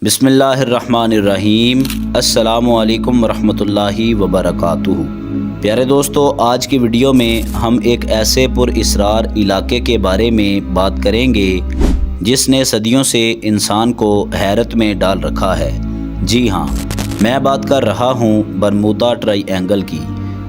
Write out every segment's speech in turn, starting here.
بسم اللہ الرحمن الرحیم۔ السلام علیکم ورحمۃ اللہ وبرکاتہ۔ پیارے دوستو، آج کی ویڈیو میں ہم ایک ایسے پر اسرار علاقے کے بارے میں بات کریں گے جس نے صدیوں سے انسان کو حیرت میں ڈال رکھا ہے۔ جی ہاں، میں بات کر رہا ہوں برمودا ٹرائی اینگل کی،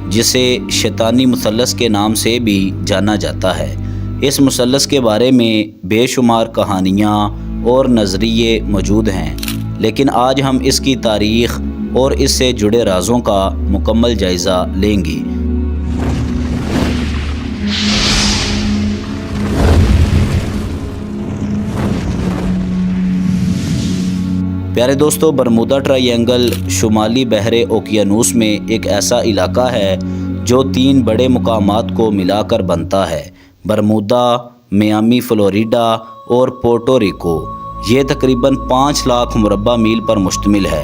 جسے شیطانی مثلث کے نام سے بھی جانا جاتا ہے۔ اس مثلث کے بارے میں بے شمار کہانیاں اور نظریے موجود ہیں، لیکن آج ہم اس کی تاریخ اور اس سے جڑے رازوں کا مکمل جائزہ لیں گے۔ پیارے دوستو، برمودا ٹرائی اینگل شمالی بحر اوقیانوس میں ایک ایسا علاقہ ہے جو 3 بڑے مقامات کو ملا کر بنتا ہے: برمودا، میامی فلوریڈا اور پورٹو ریکو۔ یہ تقریباً 5 لاکھ مربع میل پر مشتمل ہے۔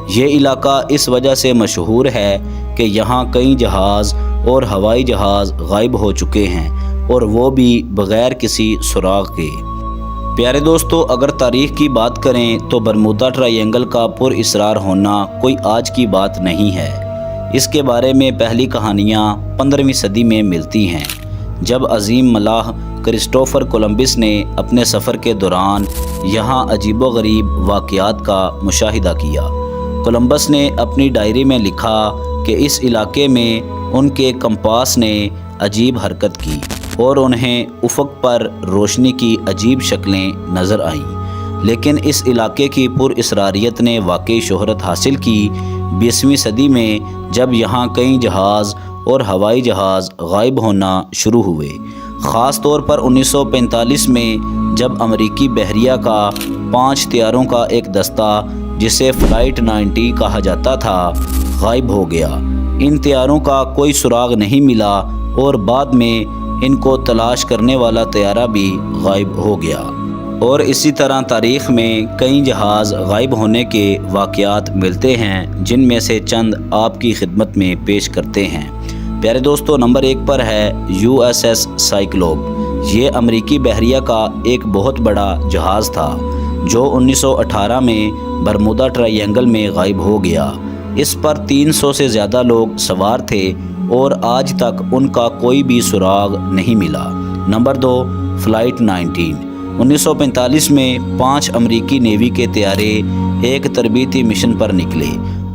یہ علاقہ اس وجہ سے مشہور ہے کہ یہاں کئی جہاز اور ہوائی جہاز غائب ہو چکے ہیں، اور وہ بھی بغیر کسی سراغ کے۔ پیارے دوستو، اگر تاریخ کی بات کریں تو برمودا ٹرائی اینگل کا پر اسرار ہونا کوئی آج کی بات نہیں ہے۔ اس کے بارے میں پہلی کہانیاں 15ویں صدی میں ملتی ہیں، جب عظیم ملاح کرسٹوفر کولمبس نے اپنے سفر کے دوران یہاں عجیب و غریب واقعات کا مشاہدہ کیا۔ کولمبس نے اپنی ڈائری میں لکھا کہ اس علاقے میں ان کے کمپاس نے عجیب حرکت کی اور انہیں افق پر روشنی کی عجیب شکلیں نظر آئیں، لیکن اس علاقے کی پر اسراریت نے واقعی شہرت حاصل کی 20ویں صدی میں، جب یہاں کئی جہاز اور ہوائی جہاز غائب ہونا شروع ہوئے۔ خاص طور پر 1945 میں، جب امریکی بحریہ کا 5 طیاروں کا ایک دستہ، جسے فلائٹ 90 کہا جاتا تھا، غائب ہو گیا۔ ان طیاروں کا کوئی سراغ نہیں ملا اور بعد میں ان کو تلاش کرنے والا طیارہ بھی غائب ہو گیا۔ اور اسی طرح تاریخ میں کئی جہاز غائب ہونے کے واقعات ملتے ہیں، جن میں سے چند آپ کی خدمت میں پیش کرتے ہیں۔ پیارے دوستو، نمبر 1 پر ہے USS سائیکلوپ۔ یہ امریکی بحریہ کا ایک بہت بڑا جہاز تھا جو 1918 میں برمودا ٹرائی اینگل میں غائب ہو گیا۔ اس پر 300 سے زیادہ لوگ سوار تھے اور آج تک ان کا کوئی بھی سراغ نہیں ملا۔ Number 2، flight 19۔ 1945 میں 5 امریکی نیوی کے طیارے ایک تربیتی مشن پر نکلے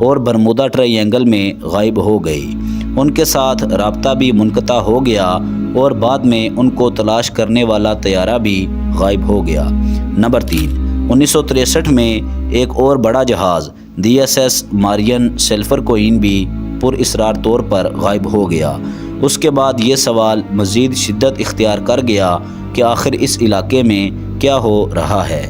اور برمودا ٹرائی اینگل میں غائب ہو گئے۔ ان کے ساتھ رابطہ بھی منقطع ہو گیا اور بعد میں ان کو تلاش کرنے والا طیارہ بھی غائب ہو گیا۔ نمبر 3، 1963 میں ایک اور بڑا جہاز DSS مارین سلفر کوئین بھی پر اسرار طور پر غائب ہو گیا۔ اس کے بعد یہ سوال مزید شدت اختیار کر گیا کہ آخر اس علاقے میں کیا ہو رہا ہے۔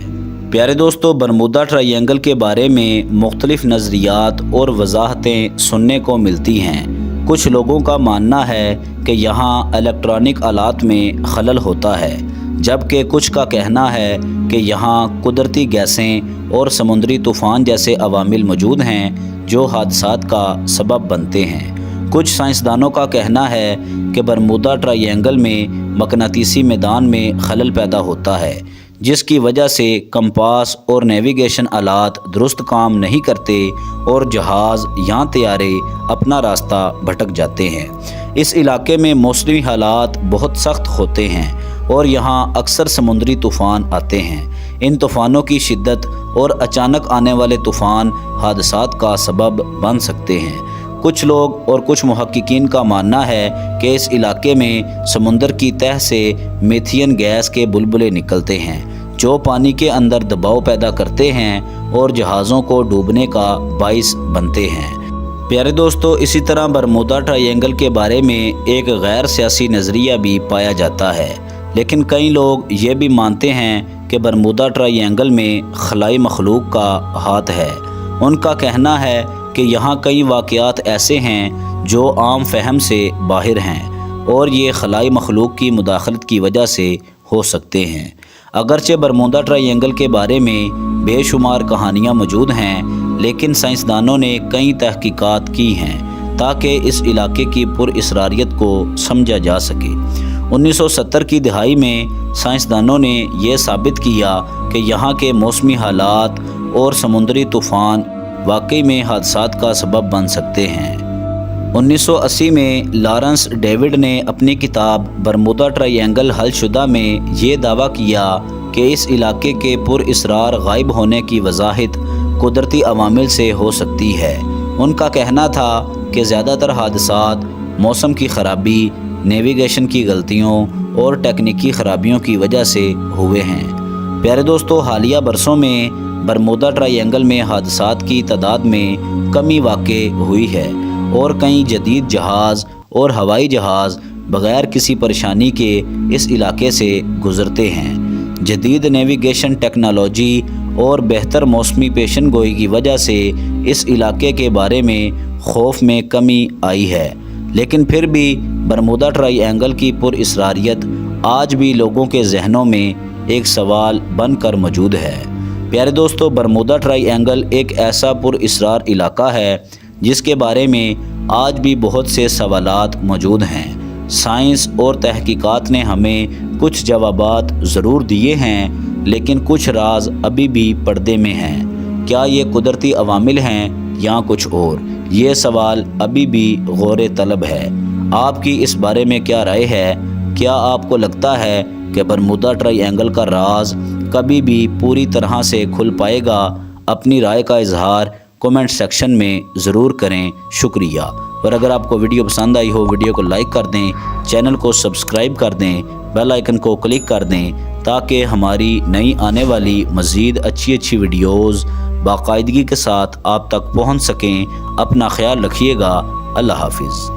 پیارے دوستو، برمودا ٹرائی اینگل کے بارے میں مختلف نظریات اور وضاحتیں سننے کو ملتی ہیں۔ کچھ لوگوں کا ماننا ہے کہ یہاں الیکٹرانک آلات میں خلل ہوتا ہے، جبکہ کچھ کا کہنا ہے کہ یہاں قدرتی گیسیں اور سمندری طوفان جیسے عوامل موجود ہیں جو حادثات کا سبب بنتے ہیں۔ کچھ سائنسدانوں کا کہنا ہے کہ برمودا ٹرائی اینگل میں مقناطیسی میدان میں خلل پیدا ہوتا ہے، جس کی وجہ سے کمپاس اور نیویگیشن آلات درست کام نہیں کرتے اور جہاز یا طیارے اپنا راستہ بھٹک جاتے ہیں۔ اس علاقے میں موسمی حالات بہت سخت ہوتے ہیں اور یہاں اکثر سمندری طوفان آتے ہیں۔ ان طوفانوں کی شدت اور اچانک آنے والے طوفان حادثات کا سبب بن سکتے ہیں۔ کچھ لوگ اور کچھ محققین کا ماننا ہے کہ اس علاقے میں سمندر کی تہہ سے میتھین گیس کے بلبلے نکلتے ہیں، جو پانی کے اندر دباؤ پیدا کرتے ہیں اور جہازوں کو ڈوبنے کا باعث بنتے ہیں۔ پیارے دوستو، اسی طرح برمودا ٹرائی اینگل کے بارے میں ایک غیر سیاسی نظریہ بھی پایا جاتا ہے، لیکن کئی لوگ یہ بھی مانتے ہیں کہ برمودا ٹرائی اینگل میں خلائی مخلوق کا ہاتھ ہے۔ ان کا کہنا ہے کہ یہاں کئی واقعات ایسے ہیں جو عام فہم سے باہر ہیں اور یہ خلائی مخلوق کی مداخلت کی وجہ سے ہو سکتے ہیں۔ اگرچہ برمودا ٹرائی اینگل کے بارے میں بے شمار کہانیاں موجود ہیں، لیکن سائنسدانوں نے کئی تحقیقات کی ہیں تاکہ اس علاقے کی پر اسراریت کو سمجھا جا سکے۔ 1970 کی دہائی میں سائنسدانوں نے یہ ثابت کیا کہ یہاں کے موسمی حالات اور سمندری طوفان واقعی میں حادثات کا سبب بن سکتے ہیں۔ 1980 میں لارنس ڈیوڈ نے اپنی کتاب برمودا ٹرائی اینگل حل شدہ میں یہ دعویٰ کیا کہ اس علاقے کے پر اسرار غائب ہونے کی وضاحت قدرتی عوامل سے ہو سکتی ہے۔ ان کا کہنا تھا کہ زیادہ تر حادثات موسم کی خرابی، نیویگیشن کی غلطیوں اور ٹیکنیکی خرابیوں کی وجہ سے ہوئے ہیں۔ پیارے دوستو، حالیہ برسوں میں برمودا ٹرائی اینگل میں حادثات کی تعداد میں کمی واقع ہوئی ہے اور کئی جدید جہاز اور ہوائی جہاز بغیر کسی پریشانی کے اس علاقے سے گزرتے ہیں۔ جدید نیویگیشن ٹیکنالوجی اور بہتر موسمی پیشن گوئی کی وجہ سے اس علاقے کے بارے میں خوف میں کمی آئی ہے، لیکن پھر بھی برمودا ٹرائی اینگل کی پر اسراریت آج بھی لوگوں کے ذہنوں میں ایک سوال بن کر موجود ہے۔ پیارے دوستو، برمودا ٹرائی اینگل ایک ایسا پر اسرار علاقہ ہے جس کے بارے میں آج بھی بہت سے سوالات موجود ہیں۔ سائنس اور تحقیقات نے ہمیں کچھ جوابات ضرور دیے ہیں، لیکن کچھ راز ابھی بھی پردے میں ہیں۔ کیا یہ قدرتی عوامل ہیں یا کچھ اور؟ یہ سوال ابھی بھی غور طلب ہے۔ آپ کی اس بارے میں کیا رائے ہے؟ کیا آپ کو لگتا ہے کہ برمودا ٹرائی اینگل کا راز کبھی بھی پوری طرح سے کھل پائے گا؟ اپنی رائے کا اظہار کومنٹ سیکشن میں ضرور کریں۔ شکریہ۔ اور اگر آپ کو ویڈیو پسند آئی ہو، ویڈیو کو لائک کر دیں، چینل کو سبسکرائب کر دیں، بیل آئیکن کو کلک کر دیں تاکہ ہماری نئی آنے والی مزید اچھی ویڈیوز باقاعدگی کے ساتھ آپ تک پہنچ سکیں۔ اپنا خیال رکھیے گا۔ اللہ حافظ۔